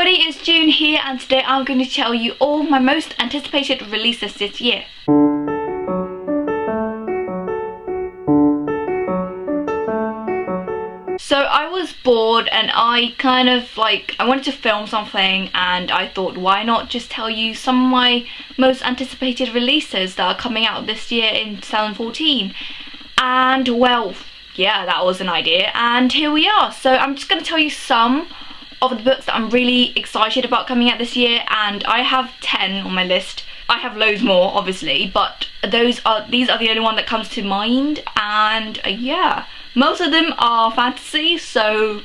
everybody, it's June here, and today I'm going to tell you all my most anticipated releases this year. So I was bored and I wanted to film something, and I thought, why not just tell you some of my most anticipated releases that are coming out this year in 2014. And well, yeah, that was an idea, and here we are. So I'm just going to tell you some of the books that I'm really excited about coming out this year, and I have 10 on my list. I have loads more, obviously, but these are the only one that comes to mind, and yeah, most of them are fantasy, so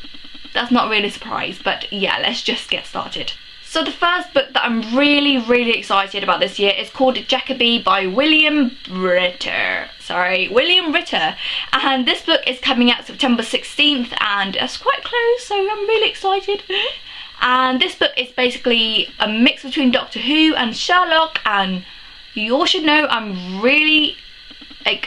that's not really a surprise. But yeah, let's just get started. So the first book that I'm really excited about this year is called Jackaby by William Ritter. And this book is coming out September 16th, and it's quite close, so I'm really excited. And this book is basically a mix between Doctor Who and Sherlock, and you all should know I'm really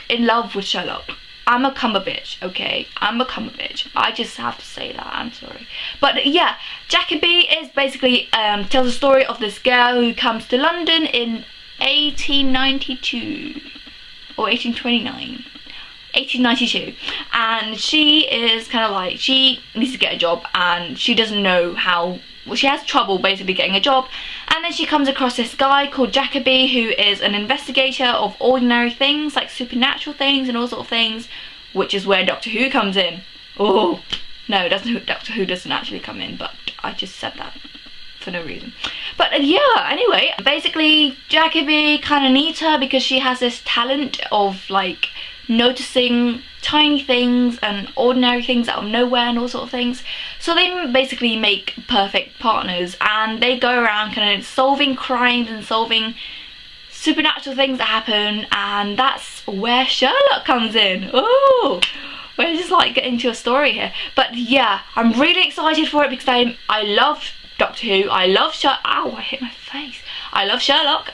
in love with Sherlock. I'm a Cumberbitch, okay? I'm a Cumberbitch. I just have to say that, I'm sorry. But yeah, Jackaby is basically tells the story of this girl who comes to London in 1892 or 1829. 1892, and she is kind of like, she needs to get a job, and she doesn't know how, well, she has trouble basically getting a job. And then she comes across this guy called Jackaby, who is an investigator of ordinary things, like supernatural things and all sorts of things, which is where Doctor Who comes in. Oh no, Doctor Who doesn't actually come in, but I just said that for no reason. But yeah, anyway, basically Jackaby kind of needs her because she has this talent of like noticing tiny things and ordinary things out of nowhere and all sorts of things. So they basically make perfect partners, and they go around kind of solving crimes and solving supernatural things that happen, and that's where Sherlock comes in. Oh, we're just like getting to a story here. But yeah, I'm really excited for it because I love Doctor Who, I love ow, I hit my face. I love Sherlock.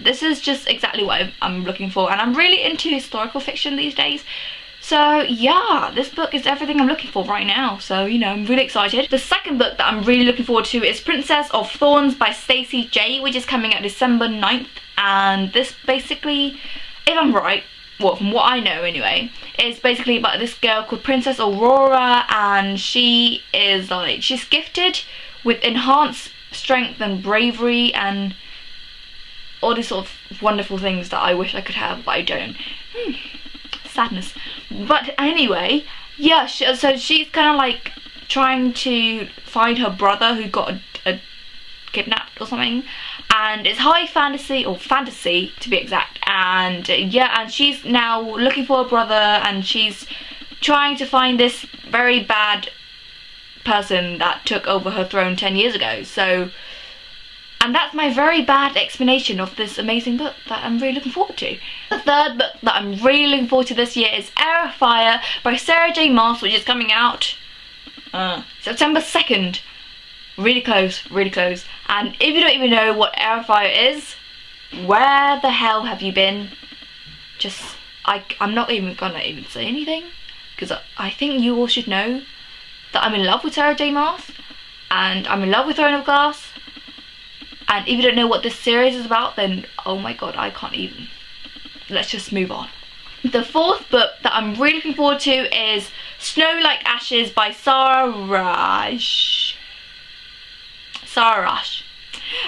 This is just exactly what I'm looking for, and I'm really into historical fiction these days. So yeah, this book is everything I'm looking for right now, so you know, I'm really excited. The second book that I'm really looking forward to is Princess of Thorns by Stacey J, which is coming out December 9th, and this basically, if I'm right, well, from what I know anyway, is basically about this girl called Princess Aurora, and she is like, she's gifted with enhanced strength and bravery and all these sort of wonderful things that I wish I could have, but I don't. Sadness. But anyway, yeah, so she's kind of like trying to find her brother who got kidnapped or something, and it's high fantasy, or fantasy to be exact, and yeah, and she's now looking for her brother, and she's trying to find this very bad person that took over her throne 10 years ago. So, and that's my very bad explanation of this amazing book that I'm really looking forward to. The third book that I'm really looking forward to this year is Heir of Fire by Sarah J Maas, which is coming out September 2nd. Really close. And if you don't even know what Heir of Fire is, where the hell have you been? Just, I'm not even gonna say anything, because I think you all should know that I'm in love with Sarah J Maas, and I'm in love with Throne of Glass. And if you don't know what this series is about, then oh my god, I can't even. Let's just move on. The fourth book that I'm really looking forward to is Snow Like Ashes by Sarah Rush.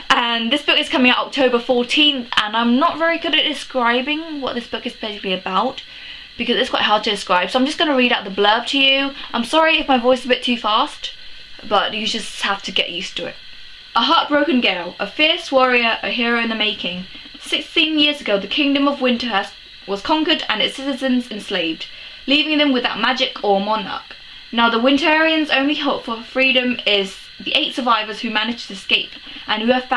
And this book is coming out October 14th, and I'm not very good at describing what this book is basically about because it's quite hard to describe, so I'm just going to read out the blurb to you. I'm sorry if my voice is a bit too fast, but you just have to get used to it. A heartbroken girl, a fierce warrior, a hero in the making. 16 years ago, the kingdom of Winterhurst was conquered and its citizens enslaved, leaving them without magic or monarch. Now the Winterians' only hope for freedom is the 8 survivors who managed to escape, and who have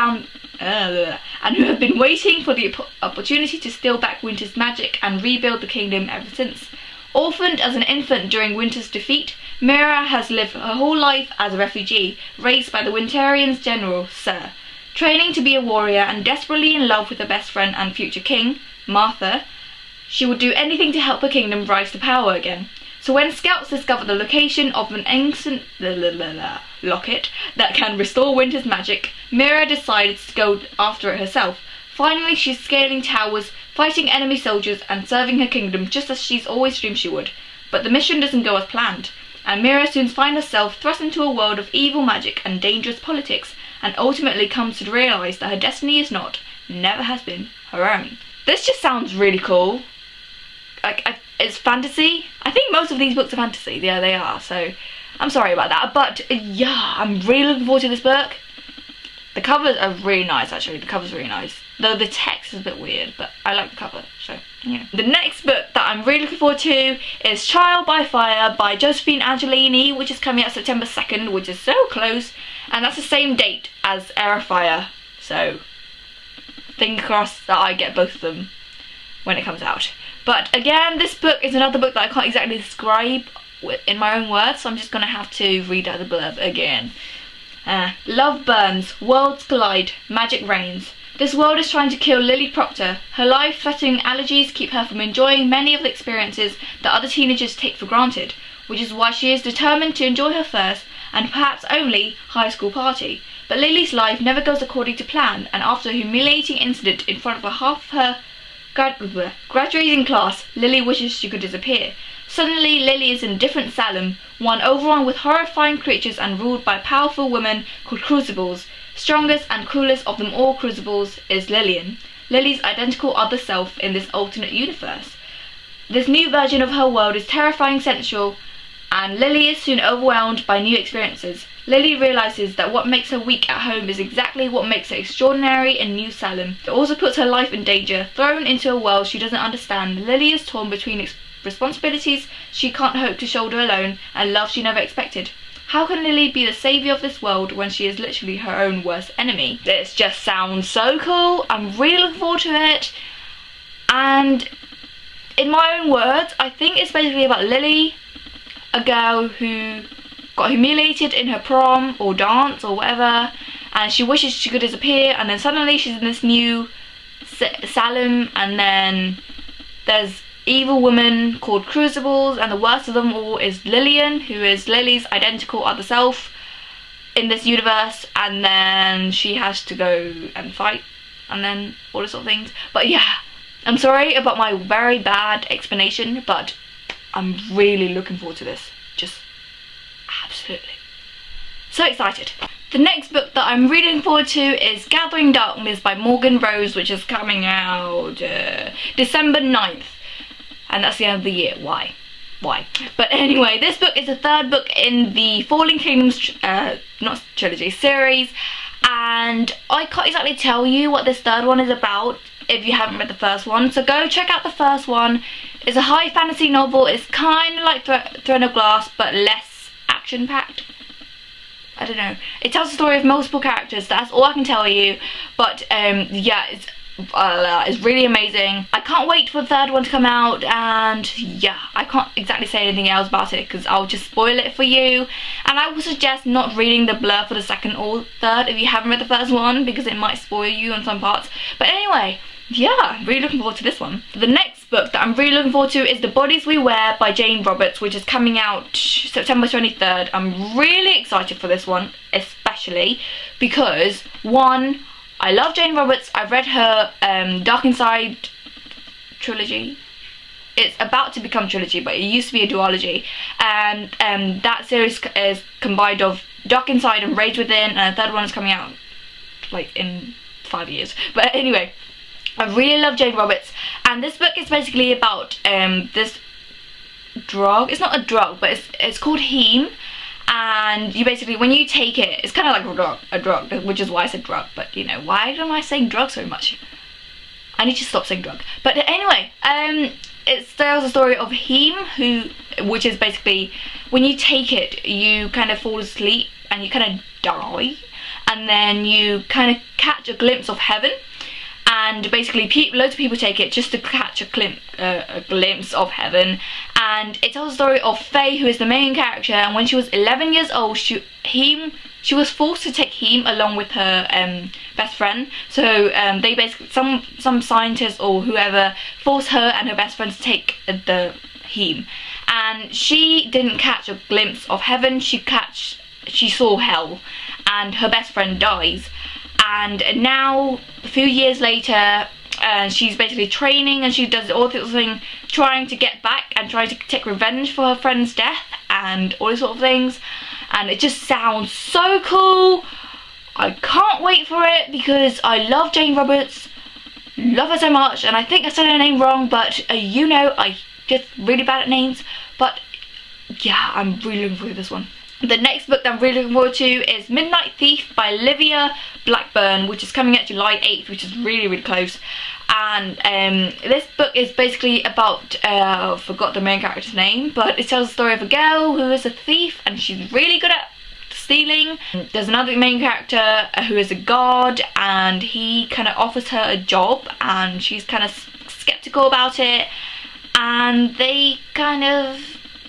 been waiting for the opportunity to steal back Winter's magic and rebuild the kingdom ever since. Orphaned as an infant during Winter's defeat, Mira has lived her whole life as a refugee, raised by the Winterians' general, Sir. Training to be a warrior and desperately in love with her best friend and future king, Martha, she would do anything to help her kingdom rise to power again. So when scouts discover the location of an ancient locket that can restore Winter's magic, Mira decides to go after it herself. Finally, she's scaling towers, fighting enemy soldiers, and serving her kingdom just as she's always dreamed she would. But the mission doesn't go as planned, and Mira soon finds herself thrust into a world of evil magic and dangerous politics, and ultimately comes to realise that her destiny is not, never has been, her own. This just sounds really cool. It's fantasy. I think most of these books are fantasy. Yeah, they are. So I'm sorry about that. But yeah, I'm really looking forward to this book. The covers are really nice, actually. The cover's really nice. Though the text is a bit weird, but I like the cover. So yeah. The next book that I'm really looking forward to is Trial by Fire by Josephine Angelini, which is coming out September 2nd, which is so close. And that's the same date as Heir of Fire. So fingers crossed that I get both of them when it comes out. But again, this book is another book that I can't exactly describe in my own words, so I'm just going to have to read out the blurb again. Love burns, worlds collide, magic reigns. This world is trying to kill Lily Proctor. Her life-threatening allergies keep her from enjoying many of the experiences that other teenagers take for granted, which is why she is determined to enjoy her first, and perhaps only, high school party. But Lily's life never goes according to plan, and after a humiliating incident in front of half her graduating class, Lily wishes she could disappear. Suddenly, Lily is in a different Salem, one overrun with horrifying creatures and ruled by powerful women called Crucibles. Strongest and cruelest of them all Crucibles is Lillian, Lily's identical other self in this alternate universe. This new version of her world is terrifying sensual, and Lily is soon overwhelmed by new experiences. Lily realises that what makes her weak at home is exactly what makes her extraordinary in New Salem. It also puts her life in danger. Thrown into a world she doesn't understand, Lily is torn between responsibilities she can't hope to shoulder alone and love she never expected. How can Lily be the saviour of this world when she is literally her own worst enemy? This just sounds so cool. I'm really looking forward to it. And in my own words, I think it's basically about Lily, a girl who got humiliated in her prom or dance or whatever, and she wishes she could disappear, and then suddenly she's in this new Salem, and then there's evil women called Crucibles, and the worst of them all is Lillian, who is Lily's identical other self in this universe, and then she has to go and fight, and then all this sort of things. But yeah, I'm sorry about my very bad explanation, but I'm really looking forward to this. Just absolutely so excited. The next book that I'm really looking forward to is Gathering Darkness by Morgan Rose, which is coming out December 9th, and that's the end of the year. Why? But anyway, this book is the third book in the Falling Kingdoms not trilogy, series, and I can't exactly tell you what this third one is about if you haven't read the first one, so go check out the first one. It's a high fantasy novel. It's kind of like Throne of Glass, but less action-packed. I don't know. It tells the story of multiple characters. That's all I can tell you. But yeah, it's really amazing. I can't wait for the third one to come out, and yeah, I can't exactly say anything else about it because I'll just spoil it for you. And I would suggest not reading the blurb for the second or third if you haven't read the first one, because it might spoil you on some parts. But anyway, yeah, I'm really looking forward to this one. The next book that I'm really looking forward to is The Bodies We Wear by Jane Roberts, which is coming out September 23rd. I'm really excited for this one, especially because, one, I love Jane Roberts. I've read her Dark Inside trilogy. It's about to become trilogy, but it used to be a duology. And that series is combined of Dark Inside and Rage Within, and the third one is coming out like in 5 years. But anyway, I really love Jane Roberts, and this book is basically about this drug. It's not a drug, but it's called heme, and you basically, when you take it, it's kind of like a drug, which is why I said drug. But you know, why am I saying drug so much? I need to stop saying drug. But anyway, it tells the story of heme, which is basically when you take it, you kind of fall asleep and you kind of die, and then you kind of catch a glimpse of heaven. And basically loads of people take it just to catch a glimpse of heaven. And it tells the story of Faye, who is the main character, and when she was 11 years old, she was forced to take heme along with her best friend. So they basically, some scientist or whoever forced her and her best friend to take the heme. and she didn't catch a glimpse of heaven, she saw hell, and her best friend dies. And now, a few years later, she's basically training, and she does all this thing, trying to get back and trying to take revenge for her friend's death and all these sort of things. And it just sounds so cool. I can't wait for it because I love Jane Roberts, love her so much, and I think I said her name wrong, but you know, I just really bad at names. But yeah, I'm really looking forward to this one. The next book that I'm really looking forward to is Midnight Thief by Olivia Blackburn, which is coming out July 8th, which is really, really close. And this book is basically about, I forgot the main character's name, but it tells the story of a girl who is a thief, and she's really good at stealing. There's another main character who is a guard, and he kind of offers her a job, and she's kind of skeptical about it, and they kind of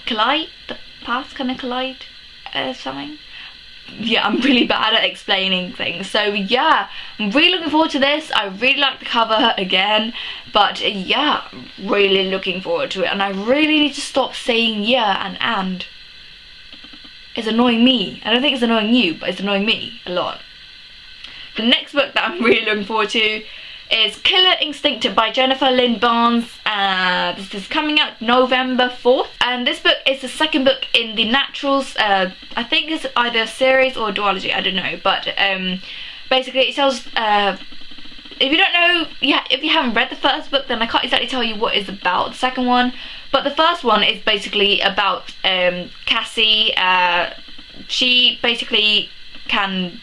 collide, the paths kind of collide. Something. Yeah, I'm really bad at explaining things, so yeah, I'm really looking forward to this. I really like the cover again, but yeah, really looking forward to it, and I really need to stop saying yeah and. It's annoying me. I don't think it's annoying you, but it's annoying me a lot. The next book that I'm really looking forward to is Killer Instinct by Jennifer Lynn Barnes. This is coming out November 4th, and this book is the second book in the Naturals. I think it's either a series or a duology, I don't know, but basically it tells, if you don't know, if you haven't read the first book, then I can't exactly tell you what it's about, the second one, but the first one is basically about Cassie. She basically can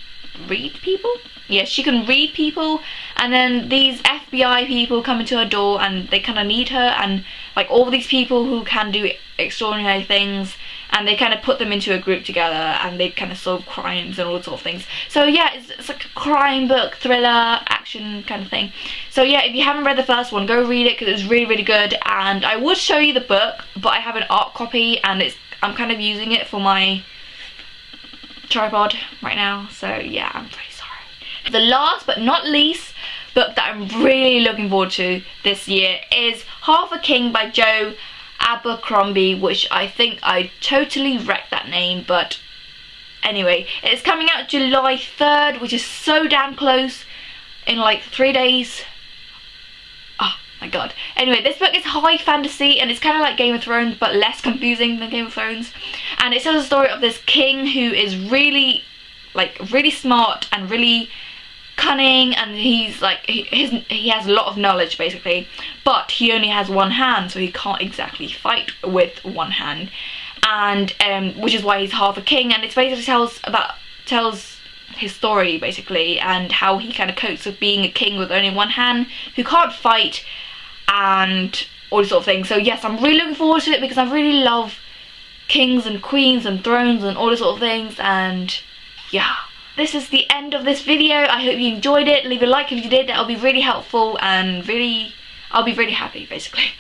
read people. Yeah, she can read people, and then these FBI people come into her door, and they kind of need her, and like all these people who can do extraordinary things, and they kind of put them into a group together, and they kind of solve crimes and all sorts of things. So yeah, it's like a crime book, thriller, action kind of thing. So yeah, if you haven't read the first one, go read it because it's really, really good. And I would show you the book, but I have an art copy, and I'm kind of using it for my tripod right now. So yeah, I'm pretty sorry. The last but not least book that I'm really looking forward to this year is Half a King by Joe Abercrombie, which I think I totally wrecked that name, but anyway, it's coming out July 3rd, which is so damn close, in like 3 days. Oh my god. Anyway, this book is high fantasy, and it's kind of like Game of Thrones, but less confusing than Game of Thrones. And it tells the story of this king who is really smart and really cunning, and he's like he has a lot of knowledge basically, but he only has one hand, so he can't exactly fight with one hand, and which is why he's half a king. And it basically tells his story basically, and how he kind of copes with being a king with only one hand, who can't fight, and all this sort of thing. So yes, I'm really looking forward to it because I really love kings and queens and thrones and all this sort of things. And yeah, this is the end of this video. I hope you enjoyed it. Leave a like if you did, that'll be really helpful, and I'll be really happy basically.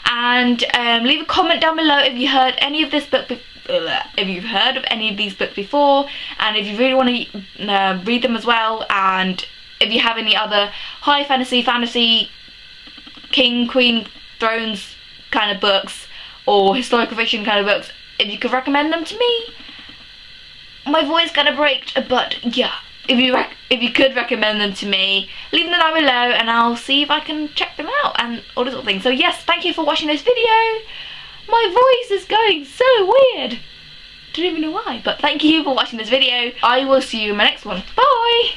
And leave a comment down below if you heard any of this book if you've heard of any of these books before, and if you really want to read them as well, and if you have any other high fantasy, king, queen, thrones kind of books, or historical fiction kind of books, if you could recommend them to me. My voice kind of breaks, but yeah, if you could recommend them to me, leave them down below, and I'll see if I can check them out and all this sort of thing. So yes, thank you for watching this video. My voice is going so weird. Don't even know why, but thank you for watching this video. I will see you in my next one. Bye!